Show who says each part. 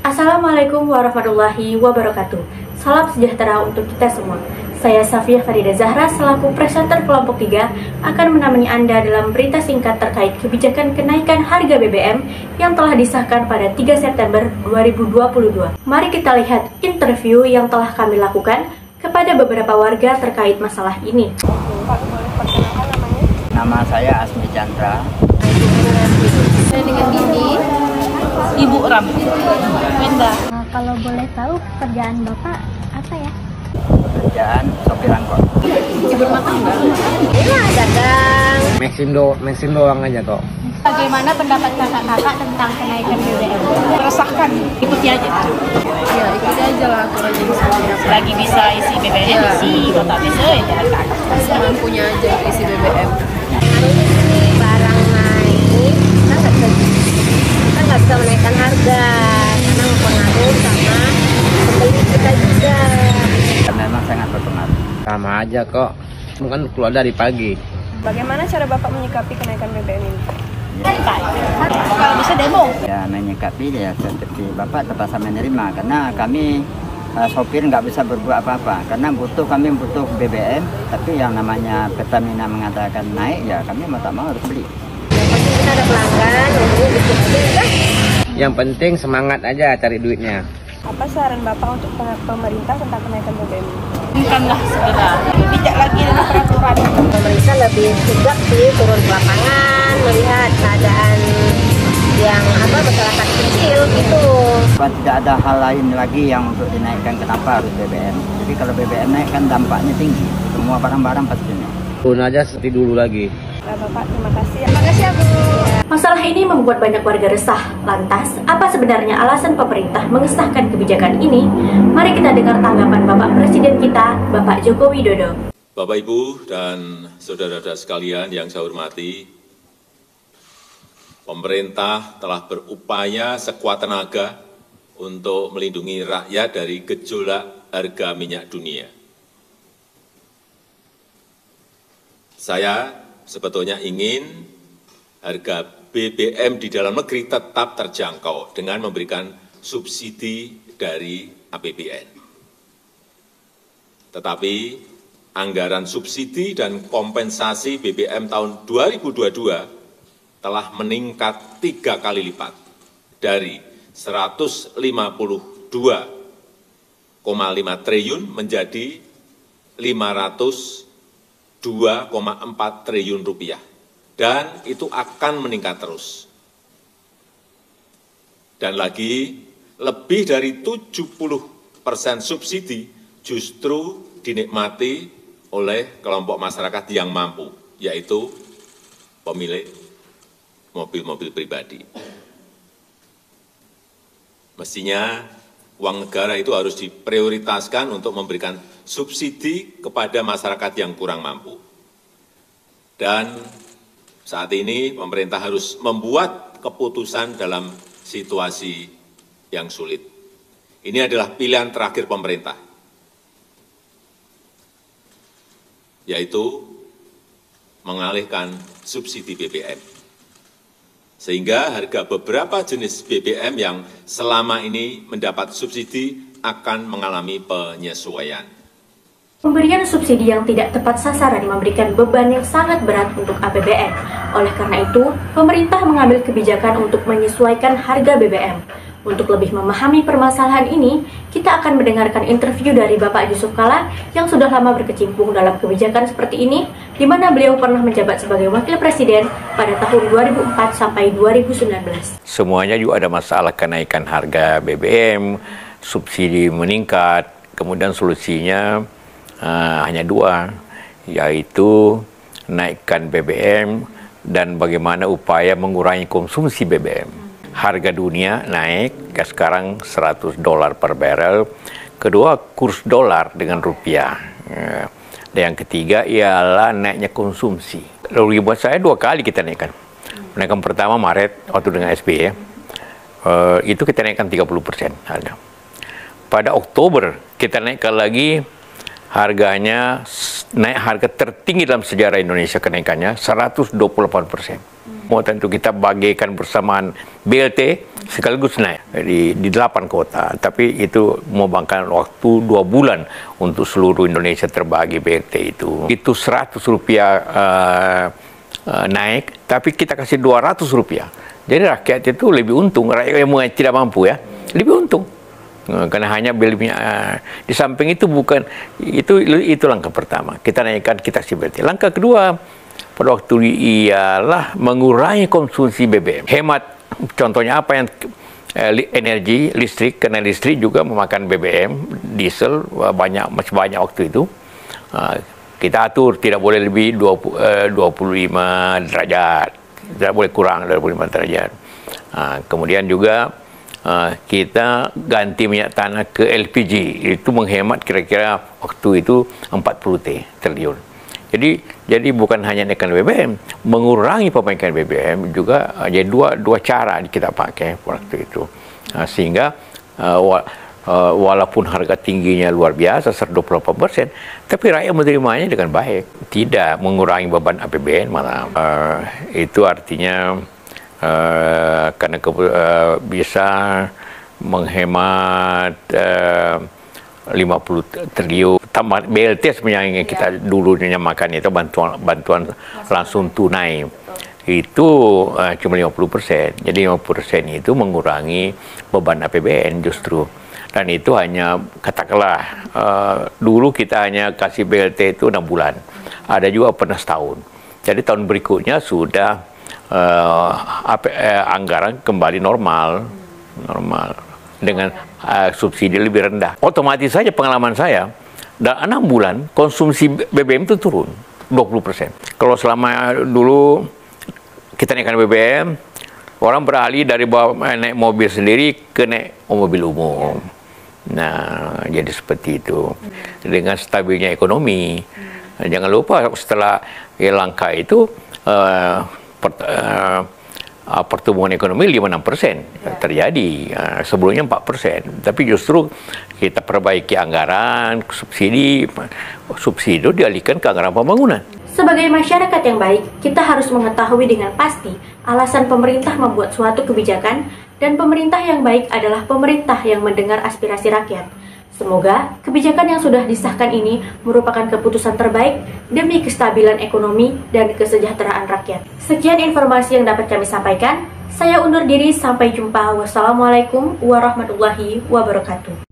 Speaker 1: Assalamualaikum warahmatullahi wabarakatuh. Salam sejahtera untuk kita semua. Saya Safiyah Farida Zahra selaku presenter kelompok 3 akan menemani Anda dalam berita singkat terkait kebijakan kenaikan harga BBM yang telah disahkan pada 3 September 2022. Mari kita lihat interview yang telah kami lakukan kepada beberapa warga terkait masalah ini.
Speaker 2: Pak, boleh perkenalkan namanya?
Speaker 3: Nama saya Asmi Chandra.
Speaker 2: Saya dengan Dini. Ibu Ram. Wenda.
Speaker 4: Kalau boleh tahu pekerjaan Bapak apa ya?
Speaker 3: Pekerjaan sopir angkot.
Speaker 2: Ibu rumah tangga.
Speaker 4: Iya, dagang.
Speaker 5: Mesin doang aja kok.
Speaker 4: Bagaimana pendapat kakak-kakak tentang kenaikan BBM?
Speaker 2: Meresahkan. Ikuti aja. Ya, ikuti aja lah kalau jadi saya.
Speaker 6: Lagi bisa isi BBM, isi kota bisa ya jalan kaki.
Speaker 2: Semampunya aja isi BBM.
Speaker 4: Ini barang naik, kita nggak bisa menaikkan harga karena mempengaruhi sama pembeli kita juga.
Speaker 3: Memang sangat berpengaruh.
Speaker 5: Sama aja kok. Kan keluar dari pagi.
Speaker 2: Bagaimana cara Bapak menyikapi kenaikan BBM ini?
Speaker 6: Kalau bisa demo.
Speaker 3: Ya menyikapi ya seperti Bapak terpaksa menerima karena kami sopir nggak bisa berbuat apa-apa karena kami butuh BBM, tapi yang namanya Pertamina mengatakan naik ya kami mau tak mau harus beli.
Speaker 4: Yang penting kita ada pelanggan, yang bikin aja udah.
Speaker 5: Yang penting semangat aja cari duitnya.
Speaker 2: Apa saran Bapak untuk pemerintah tentang kenaikan BBM ini?
Speaker 6: Bukanlah segera. Bijak lagi dengan peraturan.
Speaker 4: Pemerintah lebih sigap sih turun ke lapangan, melihat keadaan yang masyarakat kecil gitu.
Speaker 3: Tidak ada hal lain lagi yang untuk dinaikkan, kenapa harus BBM. Jadi kalau BBM naik kan dampaknya tinggi, semua barang-barang pasti naik.
Speaker 5: Turun aja seperti dulu lagi.
Speaker 2: Nah, Bapak, terima kasih. Terima kasih, Bu.
Speaker 1: Masalah ini membuat banyak warga resah. Lantas, apa sebenarnya alasan pemerintah mengesahkan kebijakan ini? Mari kita dengar tanggapan Bapak Presiden kita, Bapak Joko Widodo.
Speaker 7: Bapak, Ibu, dan saudara-saudara sekalian yang saya hormati, pemerintah telah berupaya sekuat tenaga untuk melindungi rakyat dari gejolak harga minyak dunia. Saya sebetulnya ingin harga BBM di dalam negeri tetap terjangkau dengan memberikan subsidi dari APBN. Tetapi anggaran subsidi dan kompensasi BBM tahun 2022 telah meningkat 3 kali lipat dari 152,5 triliun menjadi 502,4 triliun rupiah. Dan itu akan meningkat terus. Dan lagi, lebih dari 70% subsidi justru dinikmati oleh kelompok masyarakat yang mampu, yaitu pemilik mobil-mobil pribadi. Mestinya uang negara itu harus diprioritaskan untuk memberikan subsidi kepada masyarakat yang kurang mampu. Dan saat ini pemerintah harus membuat keputusan dalam situasi yang sulit. Ini adalah pilihan terakhir pemerintah, yaitu mengalihkan subsidi BBM. Sehingga harga beberapa jenis BBM yang selama ini mendapat subsidi akan mengalami penyesuaian.
Speaker 1: Pemberian subsidi yang tidak tepat sasaran memberikan beban yang sangat berat untuk APBN. Oleh karena itu, pemerintah mengambil kebijakan untuk menyesuaikan harga BBM. Untuk lebih memahami permasalahan ini, kita akan mendengarkan interview dari Bapak Yusuf Kalla yang sudah lama berkecimpung dalam kebijakan seperti ini, di mana beliau pernah menjabat sebagai Wakil Presiden pada tahun 2004 sampai 2019.
Speaker 8: Semuanya juga ada masalah kenaikan harga BBM, subsidi meningkat, kemudian solusinya hanya dua, yaitu naikkan BBM dan bagaimana upaya mengurangi konsumsi BBM. Harga dunia naik, sekarang $100 per barrel. Kedua, kurs dolar dengan rupiah. Dan yang ketiga ialah naiknya konsumsi. Lalu buat saya 2 kali kita naikkan. Naikkan pertama Maret waktu dengan SBY, itu kita naikkan 30% harga. Pada Oktober kita naikkan lagi. Harganya naik harga tertinggi dalam sejarah Indonesia, kenaikannya 128%. Mau tentu kita bagikan bersamaan BLT sekaligus naik di 8 kota. Tapi itu memakan waktu 2 bulan untuk seluruh Indonesia terbagi BLT itu. Itu Rp100 naik, tapi kita kasih Rp200. Jadi rakyat itu lebih untung, rakyat yang tidak mampu ya, lebih untung. Karena hanya beli di samping itu bukan itu langkah pertama. Kita naikkan kita kasih BLT. Langkah kedua pada waktu ialah mengurangi konsumsi BBM. Hemat, contohnya apa yang energi listrik, karena listrik juga memakan BBM, diesel masih banyak waktu itu. Kita atur tidak boleh lebih 25 derajat, tidak boleh kurang dari 25 derajat. Kemudian juga kita ganti minyak tanah ke LPG, itu menghemat kira-kira waktu itu 40 triliun. Jadi bukan hanya naikkan BBM, mengurangi pemakaian BBM juga jadi dua cara kita pakai waktu itu. Sehingga walaupun harga tingginya luar biasa 128%, tapi rakyat menerimanya dengan baik, tidak mengurangi beban APBN malah. Itu artinya karena bisa menghemat 50 triliun. Tambah BLT sebenarnya yang kita dulunya makan itu bantuan langsung tunai. Itu cuma 50%. Jadi 50% itu mengurangi beban APBN justru. Dan itu hanya katakanlah dulu kita hanya kasih BLT itu 6 bulan. Ada juga pernah setahun. Jadi tahun berikutnya sudah anggaran kembali normal dengan subsidi lebih rendah. Otomatis saja pengalaman saya dalam 6 bulan konsumsi BBM itu turun 20%. Kalau selama dulu kita naikkan BBM, orang beralih dari naik mobil sendiri ke naik mobil umum. Nah, jadi seperti itu. Dengan stabilnya ekonomi. Jangan lupa setelah langkah itu pertumbuhan ekonomi 5-6% terjadi. Sebelumnya 4%. Tapi justru kita perbaiki anggaran, subsidi dialihkan ke anggaran pembangunan.
Speaker 1: Sebagai masyarakat yang baik, kita harus mengetahui dengan pasti alasan pemerintah membuat suatu kebijakan, dan pemerintah yang baik adalah pemerintah yang mendengar aspirasi rakyat. Semoga kebijakan yang sudah disahkan ini merupakan keputusan terbaik demi kestabilan ekonomi dan kesejahteraan rakyat. Sekian informasi yang dapat kami sampaikan. Saya undur diri, sampai jumpa. Wassalamualaikum warahmatullahi wabarakatuh.